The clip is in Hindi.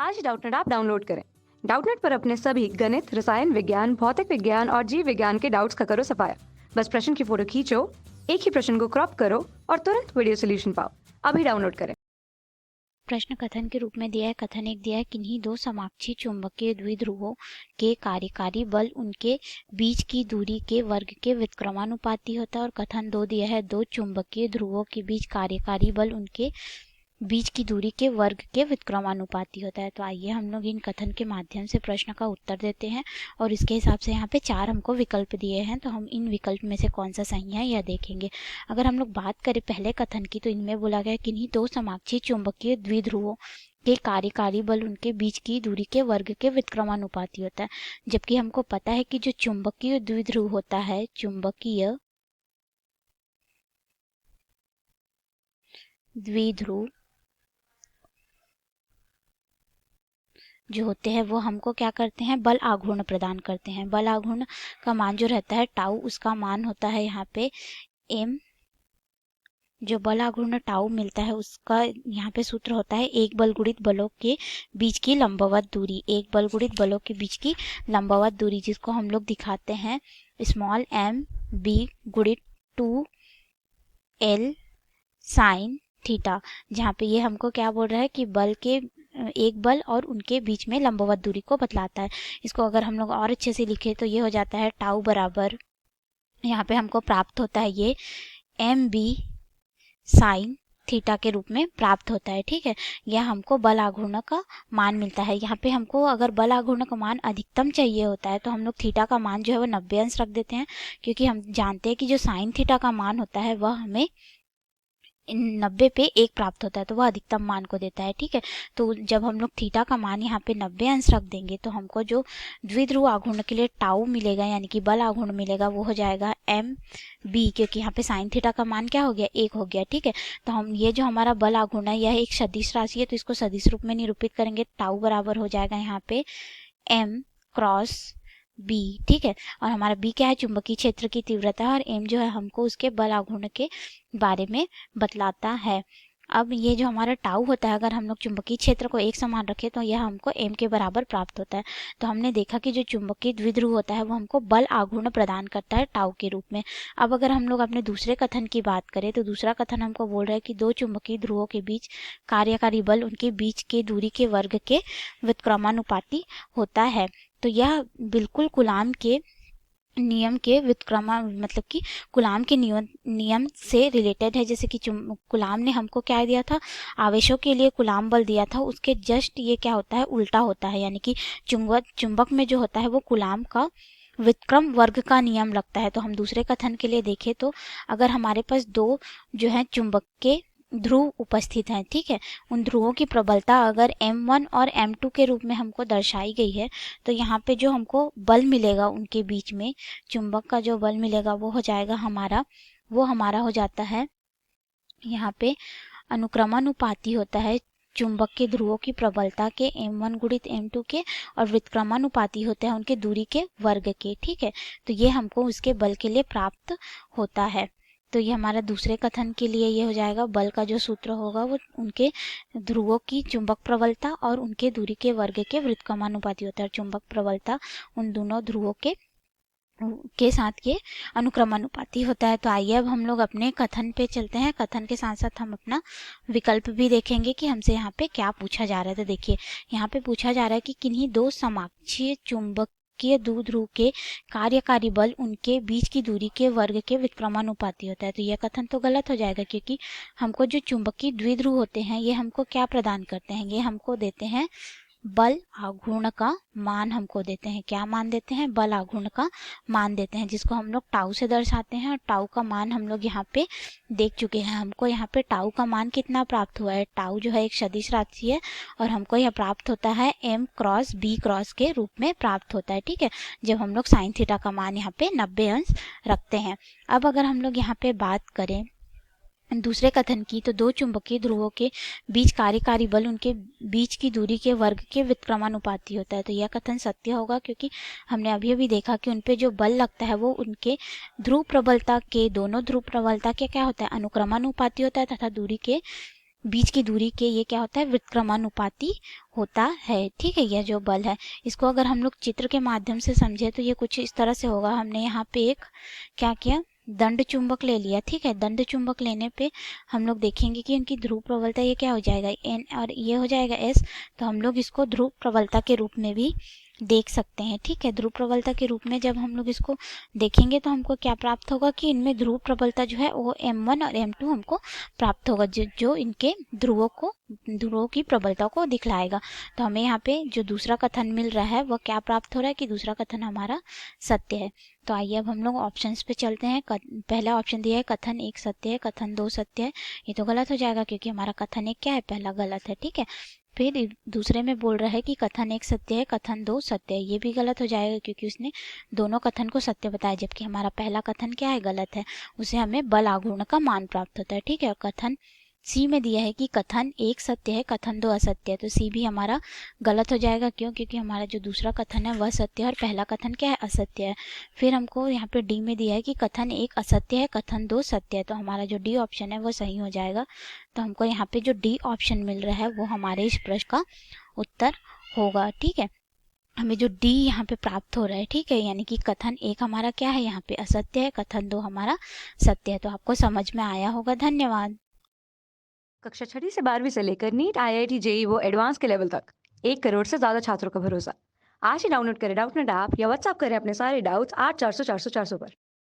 आज डाउटनेट ऐप डाउनलोड करें। डाउटनेट पर अपने सभी गणित, रसायन विज्ञान, भौतिक विज्ञान और जीव विज्ञान के डाउट्स का करो सफाया। बस प्रश्न की फोटो खींचो, एक ही प्रश्न को क्रॉप करो और तुरंत वीडियो सोल्यूशन पाओ। अभी डाउनलोड करें। प्रश्न कथन के रूप में दिया है। कथन एक दिया है, किन्हीं दो समाक्षीय चुंबकीय द्विध्रुवों के कार्यकारी बल उनके बीच की दूरी के वर्ग के व्युत्क्रमानुपाती होता है। और कथन दो दिया है, दो चुंबकीय ध्रुवों के बीच कार्यकारी बल उनके बीच की दूरी के वर्ग के व्युत्क्रमानुपाती होता है। तो आइए हम लोग इन कथन के माध्यम से प्रश्न का उत्तर देते हैं और इसके हिसाब से यहाँ पे 4 हमको विकल्प दिए हैं, तो हम इन विकल्प में से कौन सा सही है यह देखेंगे। अगर हम लोग बात करें पहले कथन की, तो इनमें बोला गया किन्हीं दो समाक्षीय चुंबकीय द्विध्रुवों के कार्यकारी बल उनके बीच की दूरी के वर्ग के व्युत्क्रमानुपाती होता है। जबकि हमको पता है कि जो चुंबकीय द्विध्रुव होता है, चुंबकीय द्विध्रुव जो होते हैं वो हमको क्या करते हैं, बल आघूर्ण प्रदान करते हैं। बल आघूर्ण का मान जो रहता है टाउ, उसका मान होता है यहाँ पे m। जो बल आघूर्ण टाउ मिलता है उसका यहाँ पे सूत्र होता है एक बल गुणित बलों के बीच की लंबवत दूरी। एक बल गुणित बलों के बीच की लंबवत दूरी, जिसको हम लोग दिखाते हैं स्मॉल m b गुणित 2l साइन थीटा। जहाँ पे ये हमको क्या बोल रहा है कि बल के एक बल और उनके बीच में लंबवत दूरी को बतलाता है। इसको अगर हम लोग और अच्छे से लिखे तो ये हो जाता है टाउ बराबर, यहाँ पे हमको प्राप्त होता है ये एम बी साइन थीटा के रूप में प्राप्त होता है। ठीक है, यह हमको बल आघूर्ण का मान मिलता है। यहाँ पे हमको अगर बल आघूर्ण का मान अधिकतम चाहिए होता है तो हम लोग थीटा का मान जो है वो 90 अंश रख देते हैं, क्योंकि हम जानते हैं कि जो साइन थीटा का मान होता है वह हमें 90 पे 1 प्राप्त होता है, तो वह अधिकतम मान को देता है। ठीक है, तो जब हम लोग थीटा का मान यहाँ पे 90 अंश रख देंगे तो हमको जो द्विध्रुव आघूर्ण के लिए टाउ मिलेगा, यानी कि बल आघूर्ण मिलेगा, वो हो जाएगा एम बी, क्योंकि यहाँ पे साइन थीटा का मान क्या हो गया, 1 हो गया। ठीक है, तो हम ये जो हमारा बल आघूर्ण है यह एक सदिश राशि है, तो इसको सदिश रूप में निरूपित करेंगे। टाउ बराबर हो जाएगा यहाँ पे एम क्रॉस बी। ठीक है, और हमारा बी क्या है, चुंबकीय क्षेत्र की तीव्रता है, और एम जो है हमको उसके बल आघूर्ण के बारे में बतलाता है। अब ये जो हमारा टाउ होता है, अगर हम लोग चुंबकीय क्षेत्र को एक समान रखें तो यह हमको एम के बराबर प्राप्त होता है। तो हमने देखा कि जो चुंबकीय द्विध्रुव होता है वो हमको बल आघूर्ण प्रदान करता है टाउ के रूप में। अब अगर हम लोग अपने दूसरे कथन की बात करें तो दूसरा कथन हमको बोल रहा है कि दो चुंबकीय ध्रुवों के बीच कार्यकारी बल उनके बीच के दूरी के वर्ग के व्युत्क्रमानुपाती होता है। तो यह बिल्कुल कूलाम के नियम के व्युत्क्रमा मतलब कि कूलाम के नियम से रिलेटेड है। जैसे कि कूलाम ने हमको क्या दिया था, आवेशों के लिए कूलाम बल दिया था, उसके जस्ट ये क्या होता है, उल्टा होता है। यानी कि चुंबक में जो होता है वो कूलाम का व्युत्क्रम वर्ग का नियम लगता है। तो हम दूसरे कथन के लिए देखें तो अगर हमारे पास दो जो है चुंबक के ध्रुव उपस्थित हैं, ठीक है, उन ध्रुवों की प्रबलता अगर m1 और m2 के रूप में हमको दर्शाई गई है, तो यहाँ पे जो हमको बल मिलेगा उनके बीच में, चुंबक का जो बल मिलेगा वो हो जाएगा हमारा हो जाता है यहाँ पे अनुक्रमानुपाती होता है चुंबक के ध्रुवों की प्रबलता के m1 गुणित m2 के, और व्युत्क्रमानुपाती होते हैं उनके दूरी के वर्ग के। ठीक है, तो ये हमको उसके बल के लिए प्राप्त होता है। तो ये हमारा दूसरे कथन के लिए ये हो जाएगा, बल का जो सूत्र होगा वो उनके ध्रुवों की चुंबक प्रबलता और उनके दूरी के वर्ग के व्युत्क्रमानुपाती होता है। चुंबक प्रबलता उन दोनों ध्रुवों के साथ ये अनुक्रमानुपाती होता है। तो आइए अब हम लोग अपने कथन पे चलते हैं। कथन के साथ साथ हम अपना विकल्प भी देखेंगे कि हमसे यहाँ पे क्या पूछा जा रहा है। तो देखिए, यहाँ पे पूछा जा रहा है कि किन्हीं दो समाक्षीय चुंबकीय द्विध्रुव के कार्यकारी बल उनके बीच की दूरी के वर्ग के व्युत्क्रमानुपाती होता है। तो यह कथन तो गलत हो जाएगा, क्योंकि हमको जो चुंबकीय द्विध्रुव होते हैं ये हमको क्या प्रदान करते हैं, ये हमको देते हैं बल आघूर्ण का मान। हमको देते हैं क्या मान देते हैं, बल आघूर्ण का मान देते हैं, जिसको हम लोग टाउ से दर्शाते हैं। और टाउ का मान हम लोग यहाँ पे देख चुके हैं। हमको यहाँ पे टाउ का मान कितना प्राप्त हुआ है, टाउ जो है एक सदिश राशि है और हमको यह प्राप्त होता है m क्रॉस b क्रॉस के रूप में प्राप्त होता है। ठीक है, जब हम लोग साइन थीटा का मान यहाँ पे 90 अंश रखते हैं। अब अगर हम लोग यहाँ पे बात करें दूसरे कथन की, तो दो चुंबकीय ध्रुवों के बीच कार्यकारी बल उनके बीच की दूरी के वर्ग के व्युत्क्रमानुपाती होता है। तो यह कथन सत्य होगा, क्योंकि हमने अभी देखा कि उनपे जो बल लगता है वो उनके ध्रुव प्रबलता के, दोनों ध्रुव प्रबलता के क्या होता है, अनुक्रमानुपाती होता है, तथा दूरी के बीच की दूरी के ये क्या होता है, व्युत्क्रमानुपाती होता है। ठीक है, यह जो बल है इसको अगर हम लोग चित्र के माध्यम से समझे तो ये कुछ इस तरह से होगा। हमने यहाँ पे एक क्या किया, दंड चुंबक ले लिया। ठीक है, दंड चुंबक लेने पे हम लोग देखेंगे कि उनकी ध्रुव प्रबलता ये क्या हो जाएगा, एन, और ये हो जाएगा एस। तो हम लोग इसको ध्रुव प्रबलता के रूप में भी देख सकते हैं। ठीक है, ध्रुव प्रबलता के रूप में जब हम लोग इसको देखेंगे तो हमको क्या प्राप्त होगा कि इनमें ध्रुव प्रबलता जो है वो m1 और m2 हमको प्राप्त होगा, जो इनके ध्रुवों की प्रबलता को दिखलाएगा। तो हमें यहाँ पे जो दूसरा कथन मिल रहा है वह क्या प्राप्त हो रहा है कि दूसरा कथन हमारा सत्य है। तो आइए अब हम लोग ऑप्शंस पे चलते हैं। पहला ऑप्शन दिया है कथन 1 सत्य है, कथन 2 सत्य है। ये तो गलत हो जाएगा क्योंकि हमारा कथन 1 क्या है, पहला गलत है। ठीक है, फिर दूसरे में बोल रहा है कि कथन 1 सत्य है, कथन 2 सत्य है। ये भी गलत हो जाएगा क्योंकि उसने दोनों कथन को सत्य बताया, जबकि हमारा पहला कथन क्या है, गलत है। उसे हमें बल आघूर्ण का मान प्राप्त होता है। ठीक है, और कथन सी में दिया है कि कथन 1 सत्य है, कथन 2 असत्य है। तो सी भी हमारा गलत हो जाएगा। क्यों? क्योंकि हमारा जो दूसरा कथन है वह सत्य है और पहला कथन क्या है, असत्य है। फिर हमको यहाँ पे डी में दिया है कि कथन 1 असत्य है, कथन 2 सत्य है। तो हमारा जो डी ऑप्शन है वो सही हो जाएगा। तो हमको यहाँ पे जो डी ऑप्शन मिल रहा है वो हमारे इस प्रश्न का उत्तर होगा। ठीक है, हमें जो डी यहाँ पे प्राप्त हो रहा है। ठीक है, यानी कि कथन 1 हमारा क्या है, यहाँ पे असत्य है, कथन 2 हमारा सत्य है। तो आपको समझ में आया होगा। धन्यवाद। कक्षा 6वीं से 12वीं से लेकर नीट, IIT, जेईई वो एडवांस के लेवल तक 1 करोड़ से ज्यादा छात्रों का भरोसा। आज ही डाउनलोड करें डाउटनेट ऐप या व्हाट्सएप करें अपने सारे डाउट्स 8400 400 400 पर।